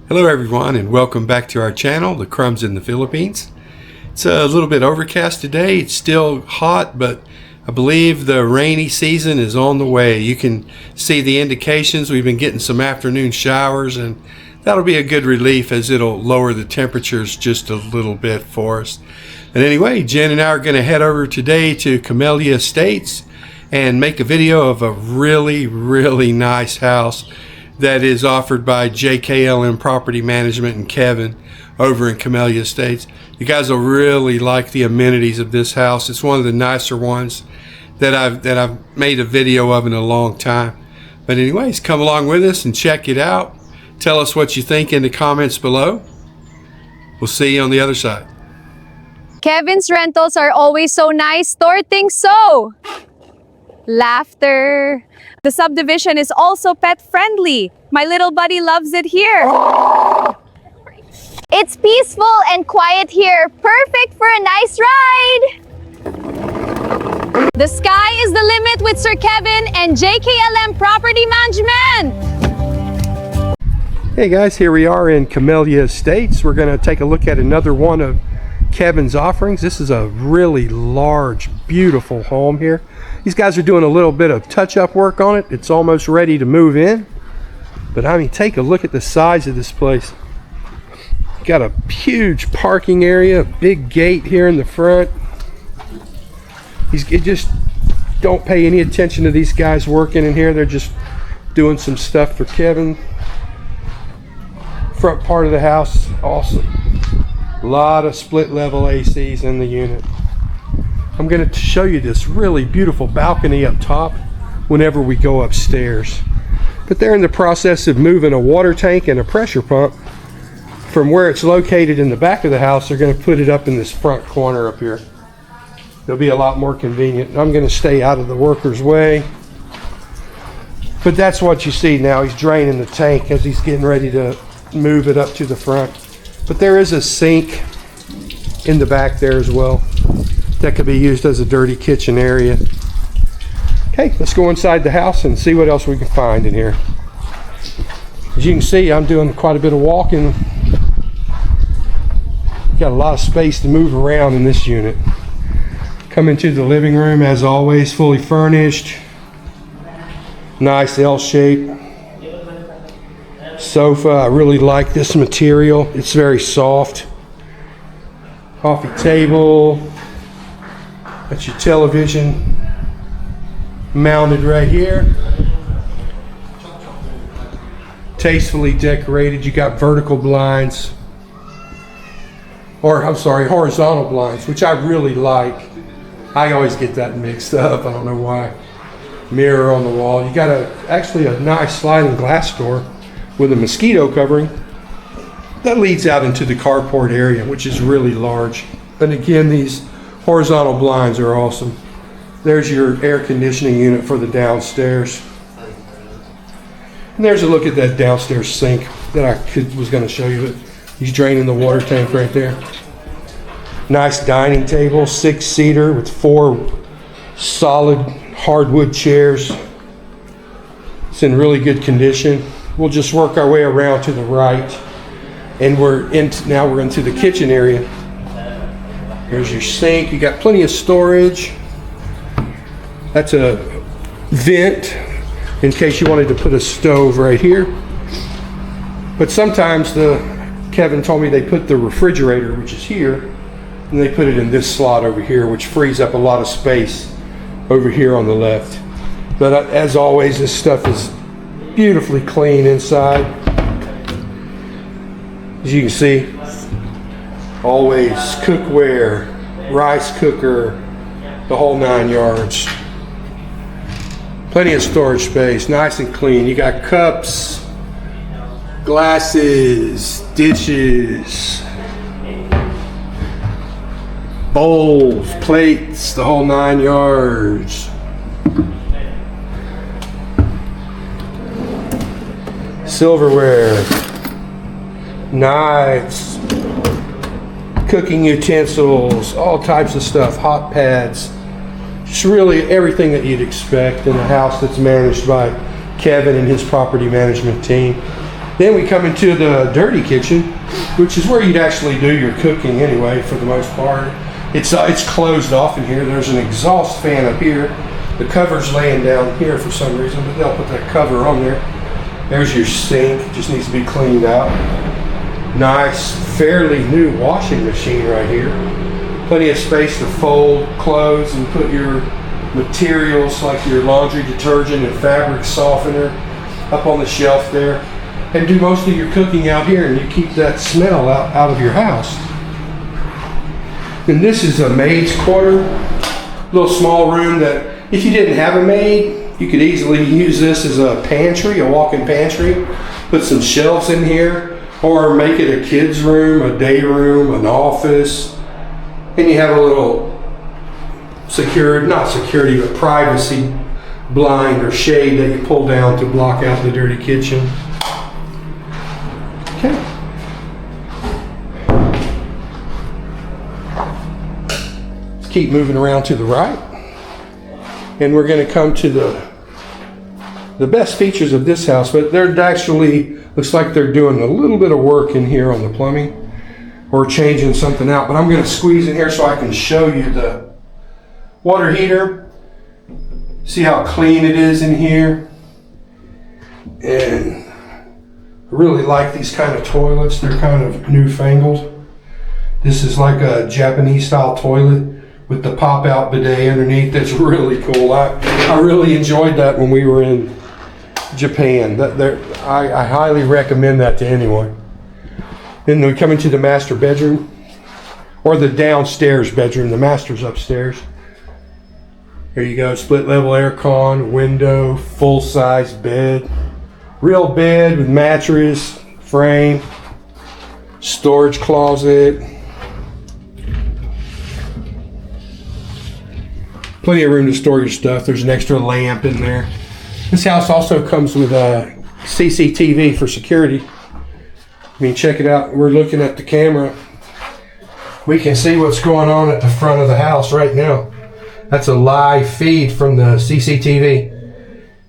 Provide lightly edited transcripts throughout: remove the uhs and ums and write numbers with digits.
Hello everyone, and welcome back to our channel, The Crumbs in the Philippines. It's a little bit overcast today. It's still hot, but I believe the rainy season is on the way. You can see the indications. We've been getting some afternoon showers, and that'll be a good relief as it'll lower the temperatures just a little bit for us. And anyway, Jen and I are going to head over today to Camellia Estates and make a video of a really nice house that is offered by JKLM Property Management and Kevin over in Camellia Estates. You guys will really like the amenities of this house. It's one of the nicer ones that I've made a video of in a long time. But anyways, come along with us and check it out. Tell us what you think in the comments below. We'll see you on the other side. Kevin's rentals are always so nice. Thor thinks so. Laughter. The subdivision is also pet friendly. My little buddy loves it here. It's peaceful and quiet here. Perfect for a nice ride. The sky is the limit with Sir Kevin and JKLM Property Management. Hey guys, here we are in Camellia Estates. We're going to take a look at another one of Kevin's offerings. This is a really large, beautiful home here. These guys are doing a little bit of touch-up work on it. It's almost ready to move in. But I mean, take a look at the size of this place. Got a huge parking area, a big gate here in the front. Just don't pay any attention to these guys working in here. They're just doing some stuff for Kevin. Front part of the house, awesome. A lot of split level ACs in the unit. I'm going to show you this really beautiful balcony up top whenever we go upstairs. But they're in the process of moving a water tank and a pressure pump from where it's located in the back of the house. They're going to put it up in this front corner up here. It'll be a lot more convenient. I'm going to stay out of the worker's way. But that's what you see now. He's draining the tank as he's getting ready to move it up to the front. But there is a sink in the back there as well that could be used as a dirty kitchen area. Okay, let's go inside the house and see what else we can find in here. As you can see, I'm doing quite a bit of walking. Got a lot of space to move around in this unit. Come into the living room, as always, fully furnished. Nice L-shape sofa. I really like this material. It's very soft. Coffee table. That's your television mounted right here. Tastefully decorated. You got vertical blinds, or I'm sorry, horizontal blinds, which I really like. I always get that mixed up. I don't know why. Mirror on the wall. You got actually a nice sliding glass door with a mosquito covering that leads out into the carport area, which is really large. And again, these horizontal blinds are awesome. There's your air conditioning unit for the downstairs. And there's a look at that downstairs sink that I was going to show you. He's draining the water tank right there. Nice dining table, 6-seater with 4 solid hardwood chairs. It's in really good condition. We'll just work our way around to the right, and now we're into the kitchen area. Here's your sink. You got plenty of storage. That's a vent in case you wanted to put a stove right here. But sometimes Kevin told me they put the refrigerator, which is here, and they put it in this slot over here, which frees up a lot of space over here on the left. But as always, this stuff is beautifully clean inside. As you can see, always cookware, rice cooker, the whole 9 yards. Plenty of storage space, nice and clean. You got cups, glasses, dishes, bowls, plates, the whole 9 yards. Silverware, knives, cooking utensils, all types of stuff, hot pads. Just really everything that you'd expect in a house that's managed by Kevin and his property management team. Then we come into the dirty kitchen, which is where you'd actually do your cooking anyway, for the most part. It's closed off in here. There's an exhaust fan up here. The cover's laying down here for some reason, but they'll put that cover on there. There's your sink. It just needs to be cleaned out. Nice, fairly new washing machine right here. Plenty of space to fold clothes and put your materials like your laundry detergent and fabric softener up on the shelf there. And do most of your cooking out here, and you keep that smell out of your house. And this is a maid's quarter. Little small room that if you didn't have a maid, you could easily use this as a pantry, a walk-in pantry. Put some shelves in here, or make it a kid's room, a day room, an office. And you have a little not security, but privacy blind or shade that you pull down to block out the dirty kitchen. Okay. Let's keep moving around to the right. And we're going to come to the best features of this house, but they're actually, looks like they're doing a little bit of work in here on the plumbing or changing something out. But I'm going to squeeze in here so I can show you the water heater. See how clean it is in here. And I really like these kind of toilets. They're kind of newfangled. This is like a Japanese style toilet with the pop-out bidet underneath. That's really cool. I really enjoyed that when we were in Japan. I highly recommend that to anyone. Then we come into the master bedroom, or the downstairs bedroom. The master's upstairs. Here you go, split level aircon, window, full size bed. Real bed with mattress, frame, storage closet. Plenty of room to store your stuff. There's an extra lamp in there. This house also comes with a CCTV for security. I mean, check it out. We're looking at the camera. We can see what's going on at the front of the house right now. That's a live feed from the CCTV.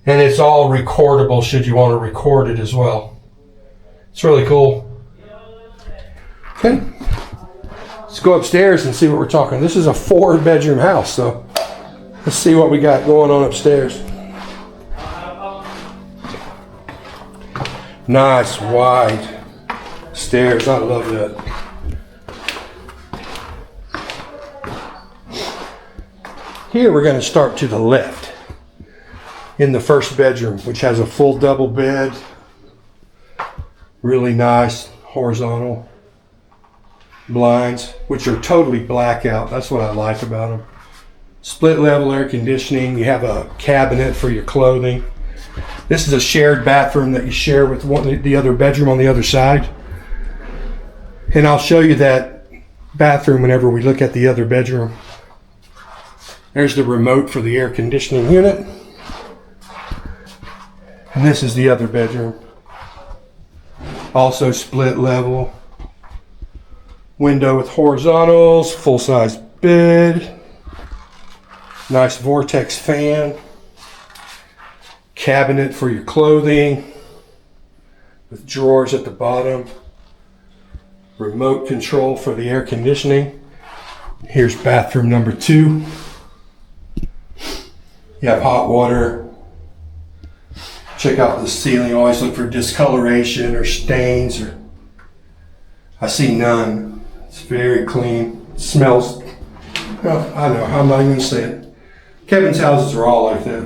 And it's all recordable should you want to record it as well. It's really cool. Okay. Let's go upstairs and see what we're talking. This is a 4-bedroom house, so let's see what we got going on upstairs. Nice, wide stairs. I love that. Here we're going to start to the left in the first bedroom, which has a full double bed. Really nice horizontal blinds, which are totally blackout. That's what I like about them. Split level air conditioning. You have a cabinet for your clothing. This is a shared bathroom that you share with the other bedroom on the other side. And I'll show you that bathroom whenever we look at the other bedroom. There's the remote for the air conditioning unit. And this is the other bedroom. Also split level. Window with horizontals, full-size bed. Nice vortex fan. Cabinet for your clothing with drawers at the bottom. Remote control for the air conditioning. Here's bathroom number 2. You have hot water. Check out the ceiling. Always look for discoloration or stains. I see none. It's very clean. It smells. Well, I know. I'm not even going to say it. Kevin's houses are all like that.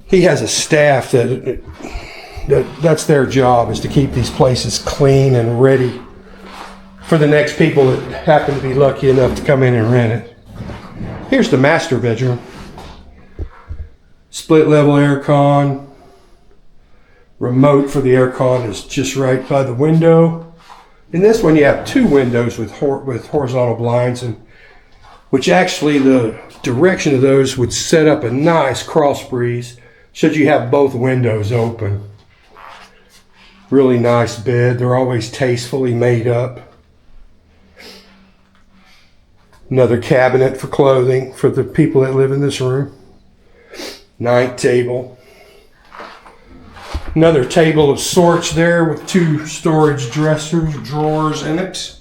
He has a staff that's their job, is to keep these places clean and ready for the next people that happen to be lucky enough to come in and rent it. Here's the master bedroom. Split level aircon. Remote for the aircon is just right by the window. In this one you have 2 windows with horizontal blinds, and which actually the direction of those would set up a nice cross breeze should you have both windows open. Really nice bed. They're always tastefully made up. Another cabinet for clothing for the people that live in this room. Night table. Another table of sorts there with 2 storage drawers in it.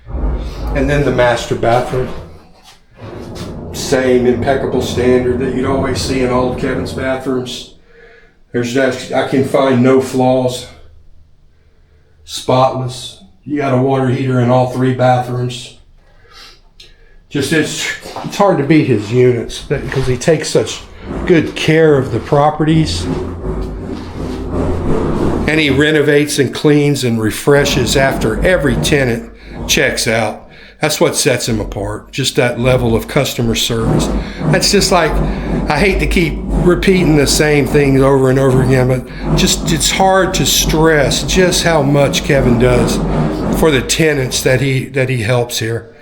And then the master bathroom. Same impeccable standard that you'd always see in all of Kevin's bathrooms. There's just, I can find no flaws. Spotless. You got a water heater in all 3 bathrooms. Just it's hard to beat his units because he takes such good care of the properties. And he renovates and cleans and refreshes after every tenant checks out. That's what sets him apart, just that level of customer service. That's just like, I hate to keep repeating the same things over and over again, but just it's hard to stress just how much Kevin does for the tenants that he helps here.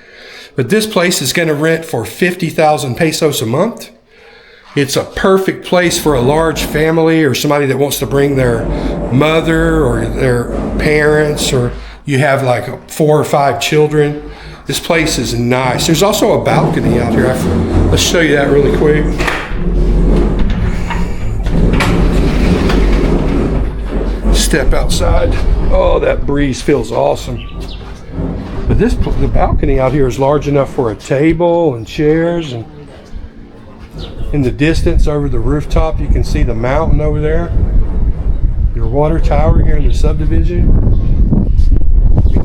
But this place is going to rent for 50,000 pesos a month. It's a perfect place for a large family or somebody that wants to bring their mother or their parents, or you have like 4 or 5 children. This place is nice. There's also a balcony out here. Let's show you that really quick. Step outside. Oh, that breeze feels awesome. But the balcony out here is large enough for a table and chairs, and in the distance over the rooftop you can see the mountain over there. Your water tower here in the subdivision.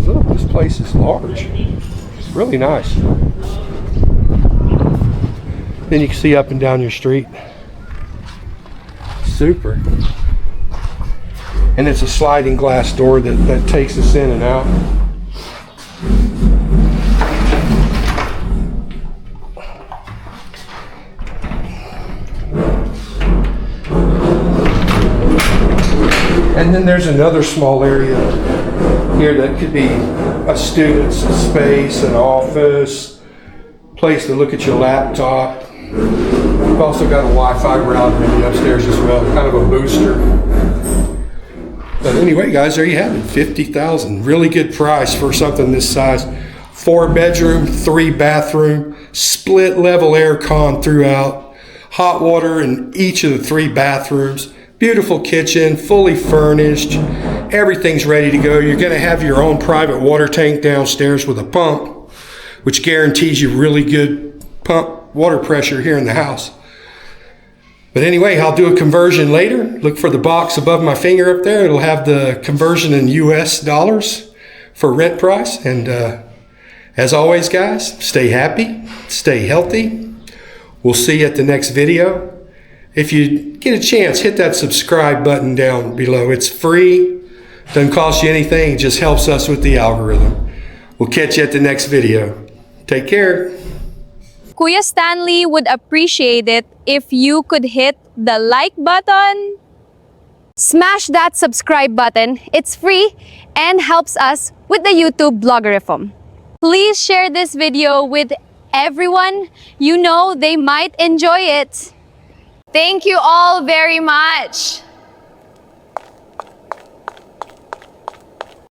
Look, this place is large. It's really nice. Then you can see up and down your street. Super. And it's a sliding glass door that takes us in and out. And then there's another small area here that could be a student's space, an office, place to look at your laptop. We've also got a Wi-Fi router in the upstairs as well, kind of a booster. But anyway, guys, there you have it, 50,000. Really good price for something this size. 4 bedroom, 3 bathroom, split level aircon throughout, hot water in each of the 3 bathrooms. Beautiful kitchen, fully furnished. Everything's ready to go. You're going to have your own private water tank downstairs with a pump, which guarantees you really good pump water pressure here in the house. But anyway, I'll do a conversion later. Look for the box above my finger up there. It'll have the conversion in US dollars for rent price. And as always, guys, stay happy, stay healthy. We'll see you at the next video. If you get a chance, hit that subscribe button down below. It's free, doesn't cost you anything, it just helps us with the algorithm. We'll catch you at the next video. Take care. Kuya Stanley would appreciate it if you could hit the like button. Smash that subscribe button. It's free and helps us with the YouTube vlogarism. Please share this video with everyone you know they might enjoy it. Thank you all very much.